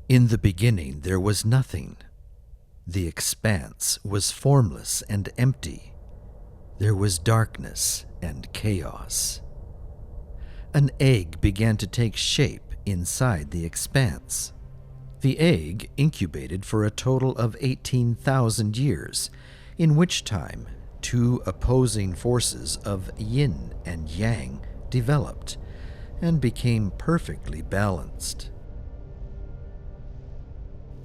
In the beginning there was nothing. The expanse was formless and empty. There was darkness and chaos. An egg began to take shape inside the expanse. The egg incubated for a total of 18,000 years, in which time two opposing forces of yin and yang developed and became perfectly balanced.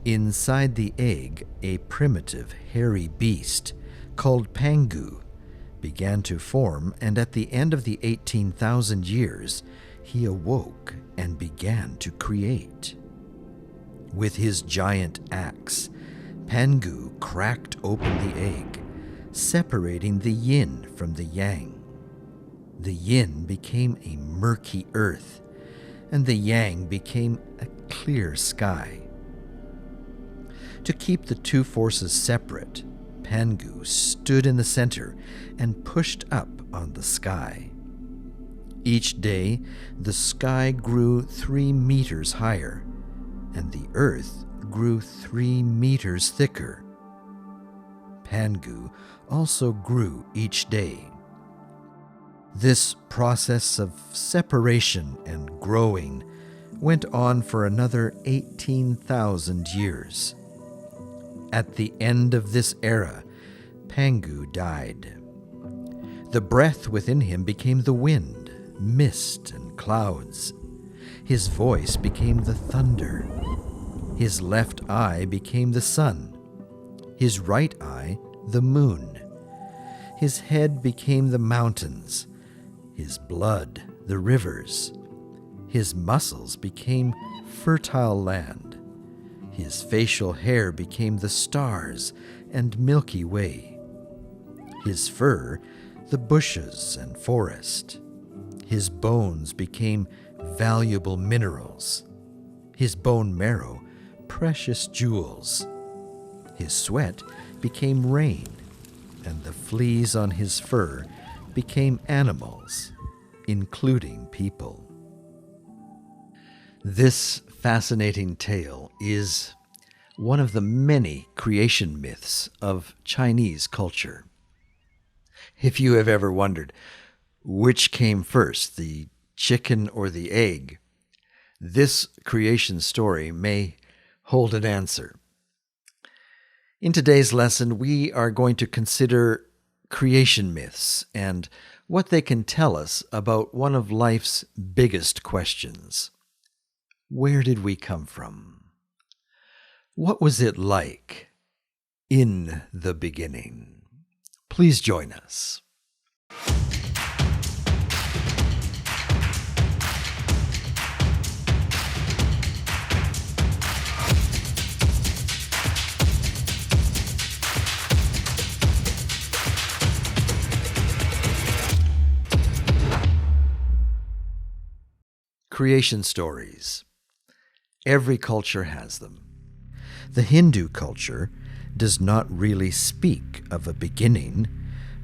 Inside the egg, a primitive, hairy beast called Pangu began to form, and at the end of the 18,000 years, he awoke and began to create. With his giant axe, Pangu cracked open the egg, separating the yin from the yang. The yin became a murky earth, and the yang became a clear sky. To keep the two forces separate, Pangu stood in the center and pushed up on the sky. Each day, the sky grew 3 meters higher, and the earth grew 3 meters thicker. Pangu also grew each day. This process of separation and growing went on for another 18,000 years. At the end of this era, Pangu died. The breath within him became the wind, mist, and clouds. His voice became the thunder. His left eye became the sun. His right eye, the moon. His head became the mountains. His blood, the rivers. His muscles became fertile land. His facial hair became the stars and Milky Way. His fur, the bushes and forest. His bones became valuable minerals. His bone marrow, precious jewels. His sweat became rain, and the fleas on his fur became animals, including people. This fascinating tale is one of the many creation myths of Chinese culture. If you have ever wondered which came first, the chicken or the egg, this creation story may hold an answer. In today's lesson, we are going to consider creation myths and what they can tell us about one of life's biggest questions. Where did we come from? What was it like in the beginning? Please join us. Creation stories. Every culture has them. The Hindu culture does not really speak of a beginning,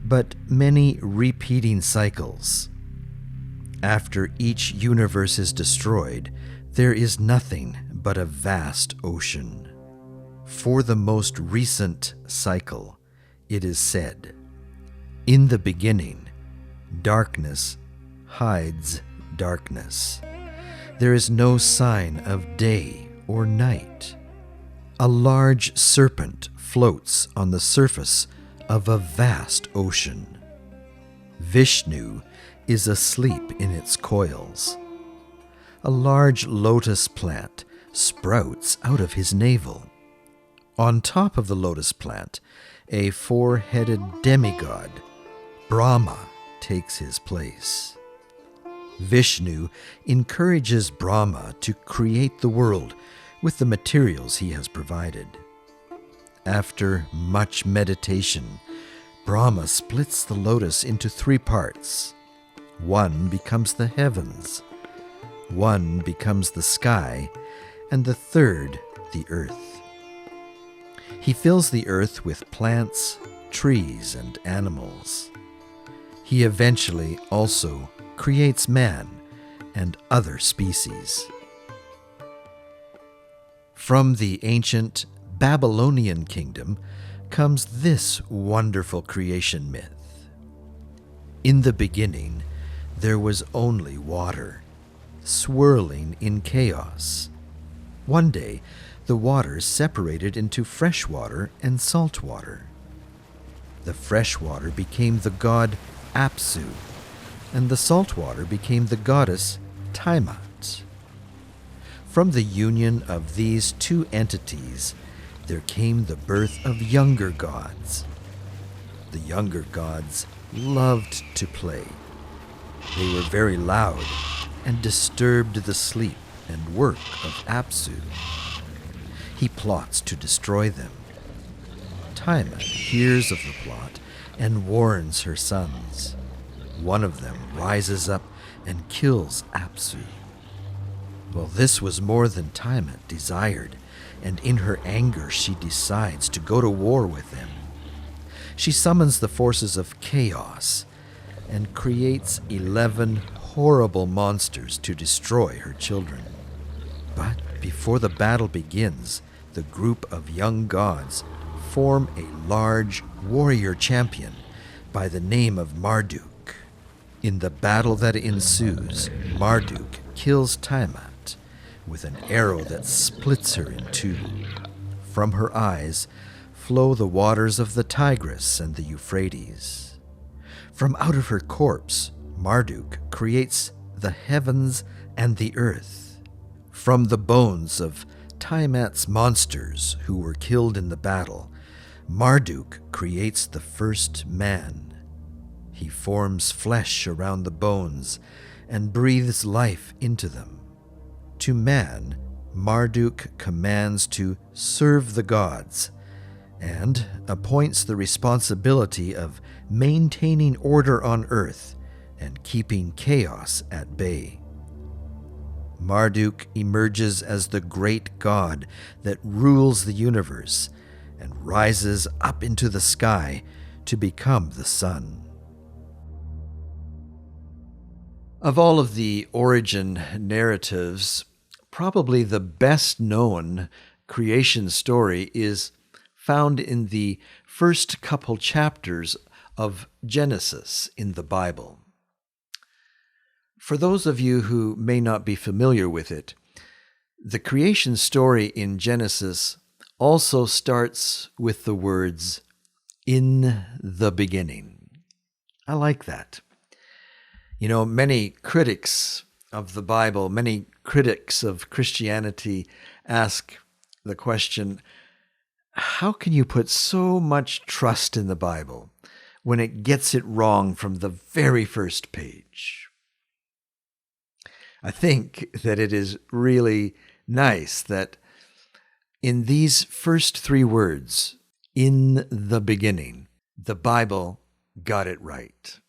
but many repeating cycles. After each universe is destroyed, there is nothing but a vast ocean. For the most recent cycle, it is said, "In the beginning, darkness hides darkness. There is no sign of day or night. A large serpent floats on the surface of a vast ocean. Vishnu is asleep in its coils. A large lotus plant sprouts out of his navel. On top of the lotus plant, a 4-headed demigod, Brahma, takes his place. Vishnu encourages Brahma to create the world with the materials he has provided. After much meditation, Brahma splits the lotus into 3 parts. One becomes the heavens, one becomes the sky, and the third the earth. He fills the earth with plants, trees, and animals. He eventually also creates man and other species. From the ancient Babylonian kingdom comes this wonderful creation myth. In the beginning, there was only water, swirling in chaos. One day, the waters separated into fresh water and salt water. The fresh water became the god Apsu, and the salt water became the goddess Tiamat. From the union of these two entities, there came the birth of younger gods. The younger gods loved to play. They were very loud and disturbed the sleep and work of Apsu. He plots to destroy them. Tiamat hears of the plot and warns her sons. One of them rises up and kills Apsu. Well, this was more than Tiamat desired, and in her anger she decides to go to war with them. She summons the forces of chaos and creates 11 horrible monsters to destroy her children. But before the battle begins, the group of young gods form a large warrior champion by the name of Marduk. In the battle that ensues, Marduk kills Tiamat with an arrow that splits her in two. From her eyes flow the waters of the Tigris and the Euphrates. From out of her corpse, Marduk creates the heavens and the earth. From the bones of Tiamat's monsters who were killed in the battle, Marduk creates the first man. He forms flesh around the bones and breathes life into them. To man, Marduk commands to serve the gods and appoints the responsibility of maintaining order on earth and keeping chaos at bay. Marduk emerges as the great god that rules the universe and rises up into the sky to become the sun. Of all of the origin narratives, probably the best known creation story is found in the first couple chapters of Genesis in the Bible. For those of you who may not be familiar with it, the creation story in Genesis also starts with the words, "in the beginning." I like that. You know, many critics of the Bible, many critics of Christianity ask the question, how can you put so much trust in the Bible when it gets it wrong from the very first page? I think that it is really nice that in these first three words, "in the beginning," the Bible got it right,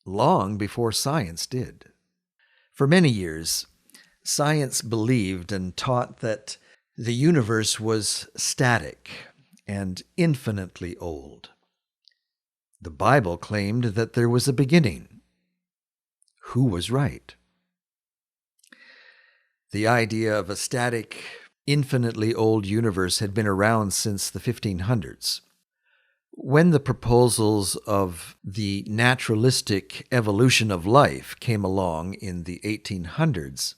long before science did. For many years, science believed and taught that the universe was static and infinitely old. The Bible claimed that there was a beginning. Who was right? The idea of a static, infinitely old universe had been around since the 1500s. When the proposals of the naturalistic evolution of life came along in the 1800s,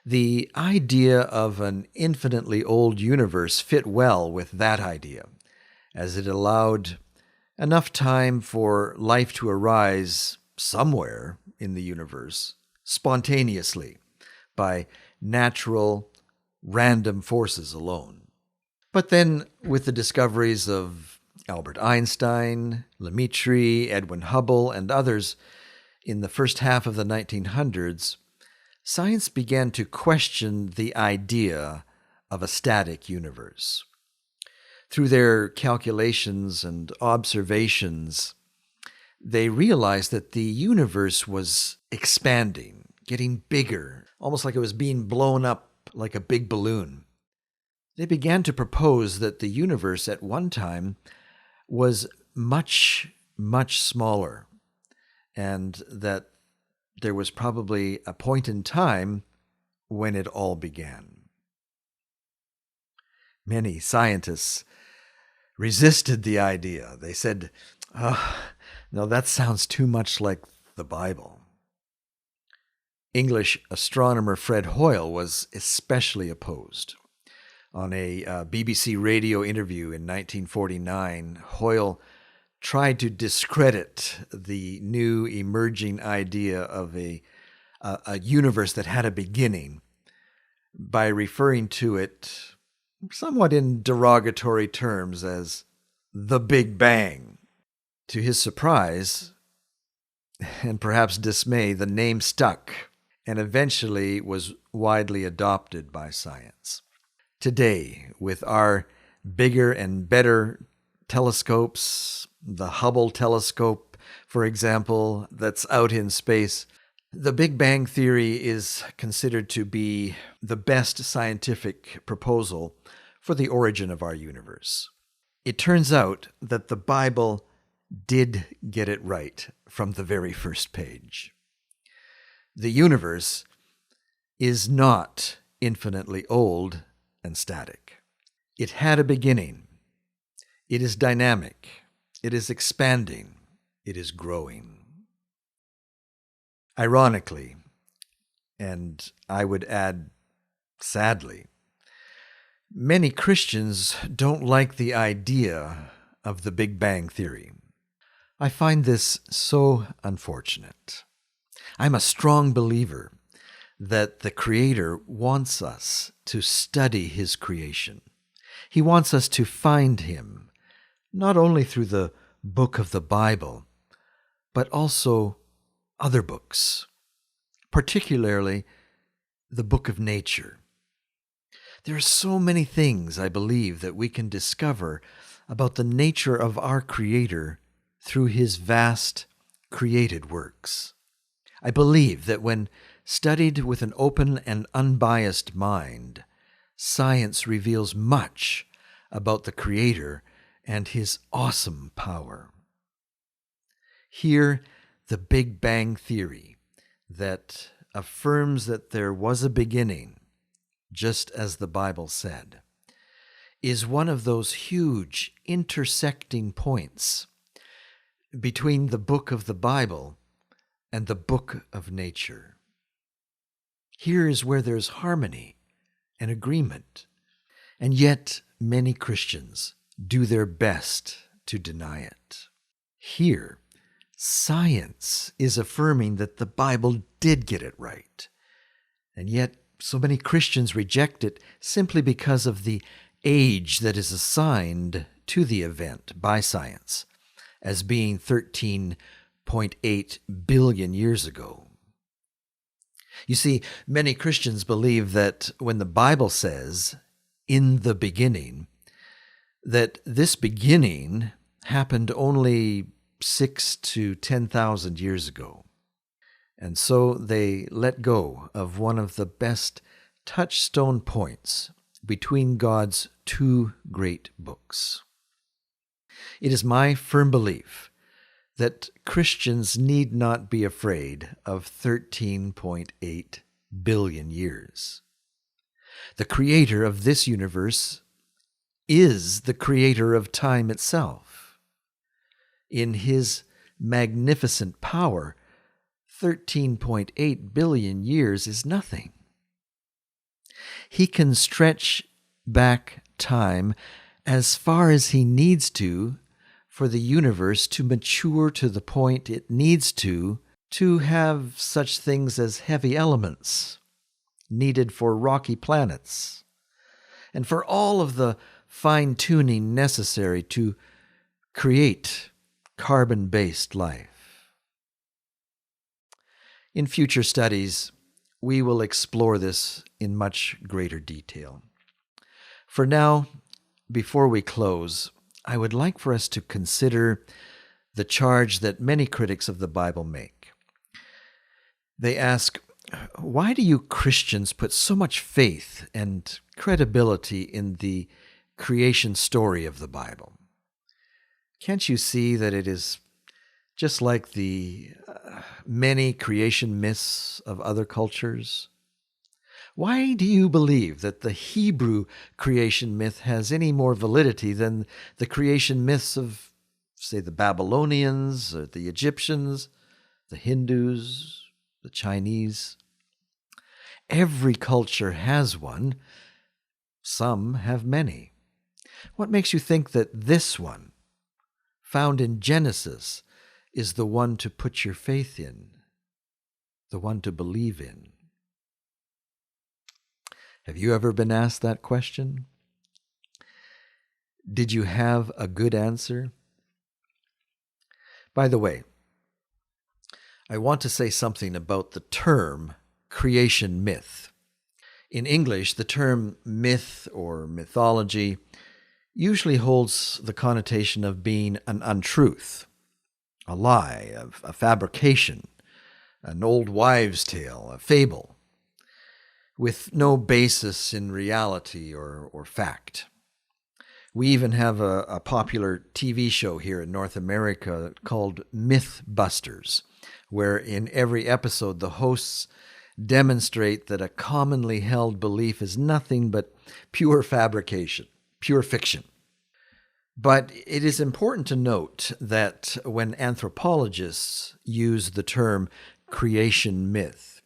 the idea of an infinitely old universe fit well with that idea, as it allowed enough time for life to arise somewhere in the universe spontaneously by natural, random forces alone. But then, with the discoveries of Albert Einstein, Lemaitre, Edwin Hubble, and others in the first half of the 1900s, science began to question the idea of a static universe. Through their calculations and observations, they realized that the universe was expanding, getting bigger, almost like it was being blown up like a big balloon. They began to propose that the universe at one time was much, much smaller, and that there was probably a point in time when it all began. Many scientists resisted the idea. They said, oh, no, that sounds too much like the Bible. English astronomer Fred Hoyle was especially opposed. On a BBC radio interview in 1949, Hoyle tried to discredit the new emerging idea of a universe that had a beginning by referring to it somewhat in derogatory terms as the Big Bang. To his surprise, and perhaps dismay, the name stuck and eventually was widely adopted by science. Today, with our bigger and better telescopes, the Hubble telescope, for example, that's out in space, the Big Bang Theory is considered to be the best scientific proposal for the origin of our universe. It turns out that the Bible did get it right from the very first page. The universe is not infinitely old and static. It had a beginning. It is dynamic. It is expanding. It is growing. Ironically, and I would add sadly, many Christians don't like the idea of the Big Bang Theory. I find this so unfortunate. I'm a strong believer that the Creator wants us to study His creation. He wants us to find Him, not only through the book of the Bible, but also other books, particularly the book of nature. There are so many things, I believe, that we can discover about the nature of our Creator through His vast created works. I believe that when studied with an open and unbiased mind, science reveals much about the Creator and His awesome power. Here, the Big Bang Theory that affirms that there was a beginning, just as the Bible said, is one of those huge intersecting points between the book of the Bible and the book of nature. Here is where there's harmony and agreement, and yet many Christians do their best to deny it. Here, science is affirming that the Bible did get it right, and yet so many Christians reject it simply because of the age that is assigned to the event by science as being 13.8 billion years ago. You see, many Christians believe that when the Bible says, "in the beginning," that this beginning happened only 6,000 to 10,000 years ago. And so they let go of one of the best touchstone points between God's two great books. It is my firm belief that Christians need not be afraid of 13.8 billion years. The Creator of this universe is the Creator of time itself. In His magnificent power, 13.8 billion years is nothing. He can stretch back time as far as He needs to for the universe to mature to the point it needs to have such things as heavy elements needed for rocky planets, and for all of the fine-tuning necessary to create carbon-based life. In future studies, we will explore this in much greater detail. For now, before we close, I would like for us to consider the charge that many critics of the Bible make. They ask, why do you Christians put so much faith and credibility in the creation story of the Bible? Can't you see that it is just like the many creation myths of other cultures? Why do you believe that the Hebrew creation myth has any more validity than the creation myths of, say, the Babylonians, or the Egyptians, the Hindus, the Chinese? Every culture has one. Some have many. What makes you think that this one, found in Genesis, is the one to put your faith in, the one to believe in? Have you ever been asked that question? Did you have a good answer? By the way, I want to say something about the term creation myth. In English, the term myth or mythology usually holds the connotation of being an untruth, a lie, a fabrication, an old wives' tale, a fable, with no basis in reality or fact. We even have a popular TV show here in North America called Mythbusters, where in every episode the hosts demonstrate that a commonly held belief is nothing but pure fabrication, pure fiction. But it is important to note that when anthropologists use the term creation myth,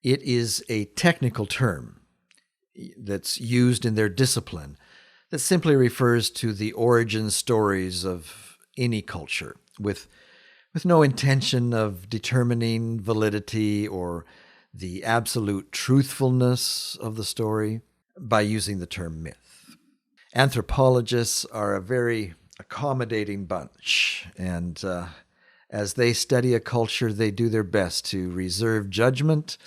it is a technical term that's used in their discipline that simply refers to the origin stories of any culture, with no intention of determining validity or the absolute truthfulness of the story by using the term myth. Anthropologists are a very accommodating bunch, and as they study a culture, they do their best to reserve judgment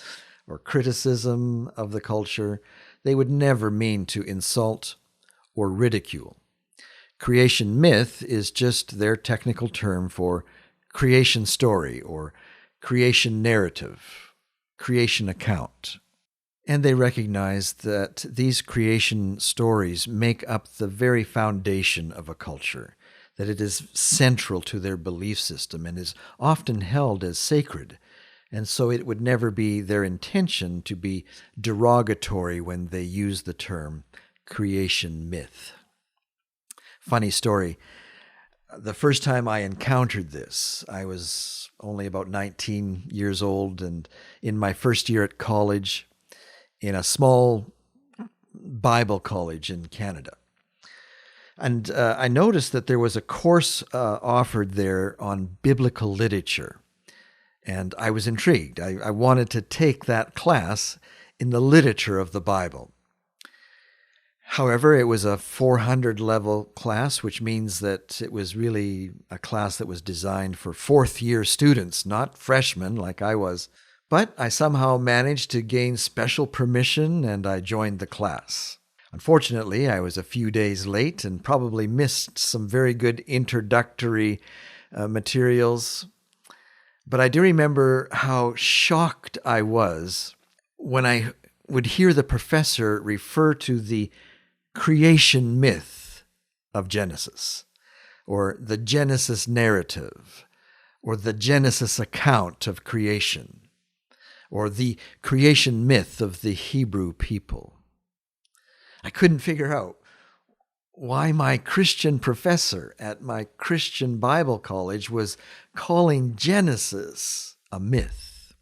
or criticism of the culture. They would never mean to insult or ridicule. Creation myth is just their technical term for creation story or creation narrative, creation account. And they recognize that these creation stories make up the very foundation of a culture, that it is central to their belief system and is often held as sacred. And so it would never be their intention to be derogatory when they use the term creation myth. Funny story. The first time I encountered this, I was only about 19 years old and in my first year at college in a small Bible college in Canada. And I noticed that there was a course offered there on biblical literature. And I was intrigued. I wanted to take that class in the literature of the Bible. However, it was a 400 level class, which means that it was really a class that was designed for fourth year students, not freshmen like I was. But I somehow managed to gain special permission and I joined the class. Unfortunately, I was a few days late and probably missed some very good introductory materials. But I do remember how shocked I was when I would hear the professor refer to the creation myth of Genesis, or the Genesis narrative, or the Genesis account of creation, or the creation myth of the Hebrew people. I couldn't figure out why my Christian professor at my Christian Bible college was calling Genesis a myth.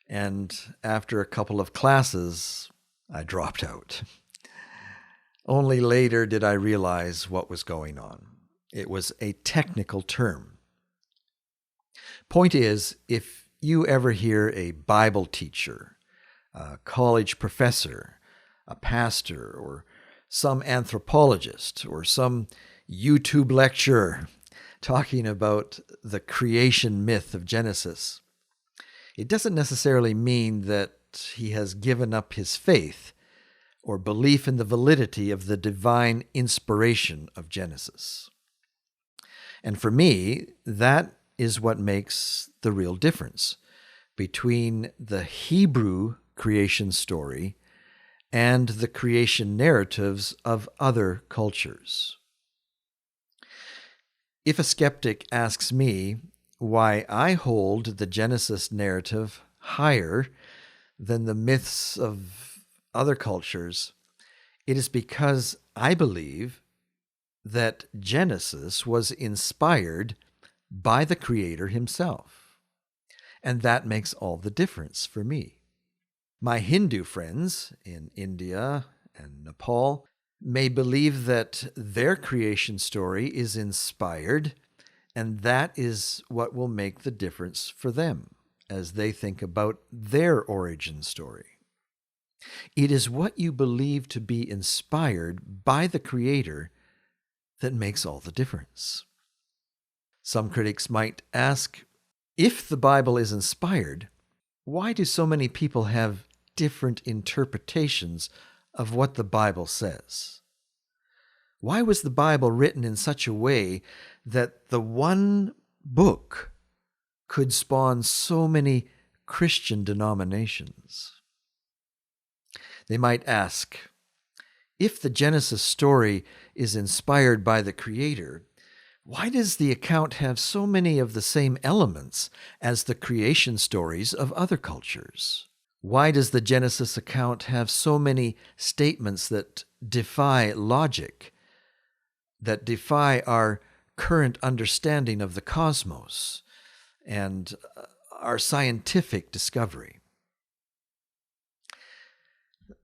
And after a couple of classes, I dropped out. Only later did I realize what was going on. It was a technical term. Point is, if you ever hear a Bible teacher, a college professor, a pastor, or some anthropologist, or some YouTube lecturer talking about the creation myth of Genesis, it doesn't necessarily mean that he has given up his faith or belief in the validity of the divine inspiration of Genesis. And for me, that is what makes the real difference between the Hebrew creation story and the creation narratives of other cultures. If a skeptic asks me why I hold the Genesis narrative higher than the myths of other cultures, it is because I believe that Genesis was inspired by the Creator himself. And that makes all the difference for me. My Hindu friends in India and Nepal may believe that their creation story is inspired, and that is what will make the difference for them as they think about their origin story. It is what you believe to be inspired by the Creator that makes all the difference. Some critics might ask, if the Bible is inspired, why do so many people have different interpretations of what the Bible says? Why was the Bible written in such a way that the one book could spawn so many Christian denominations? They might ask, if the Genesis story is inspired by the Creator, why does the account have so many of the same elements as the creation stories of other cultures? Why does the Genesis account have so many statements that defy logic, that defy our current understanding of the cosmos and our scientific discovery?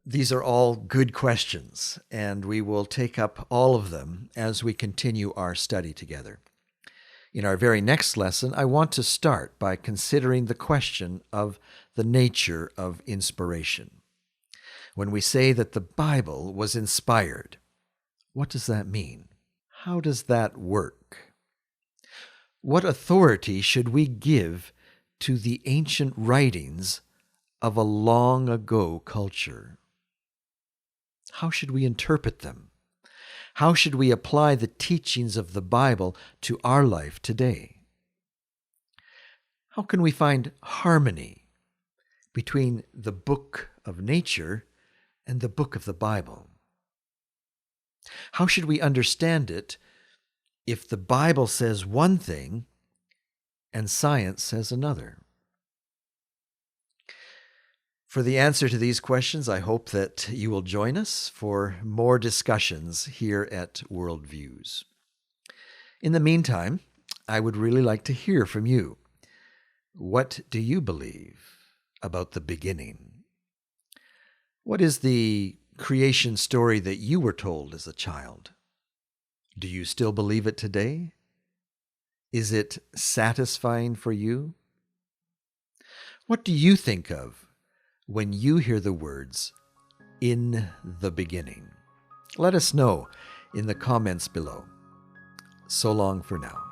These are all good questions, and we will take up all of them as we continue our study together. In our very next lesson, I want to start by considering the question of the nature of inspiration. When we say that the Bible was inspired, what does that mean? How does that work? What authority should we give to the ancient writings of a long ago culture? How should we interpret them? How should we apply the teachings of the Bible to our life today? How can we find harmony between the book of nature and the book of the Bible? How should we understand it if the Bible says one thing and science says another? For the answer to these questions, I hope that you will join us for more discussions here at Worldviews. In the meantime, I would really like to hear from you. What do you believe about the beginning? What is the creation story that you were told as a child? Do you still believe it today? Is it satisfying for you? What do you think of when you hear the words, "in the beginning"? Let us know in the comments below. So long for now.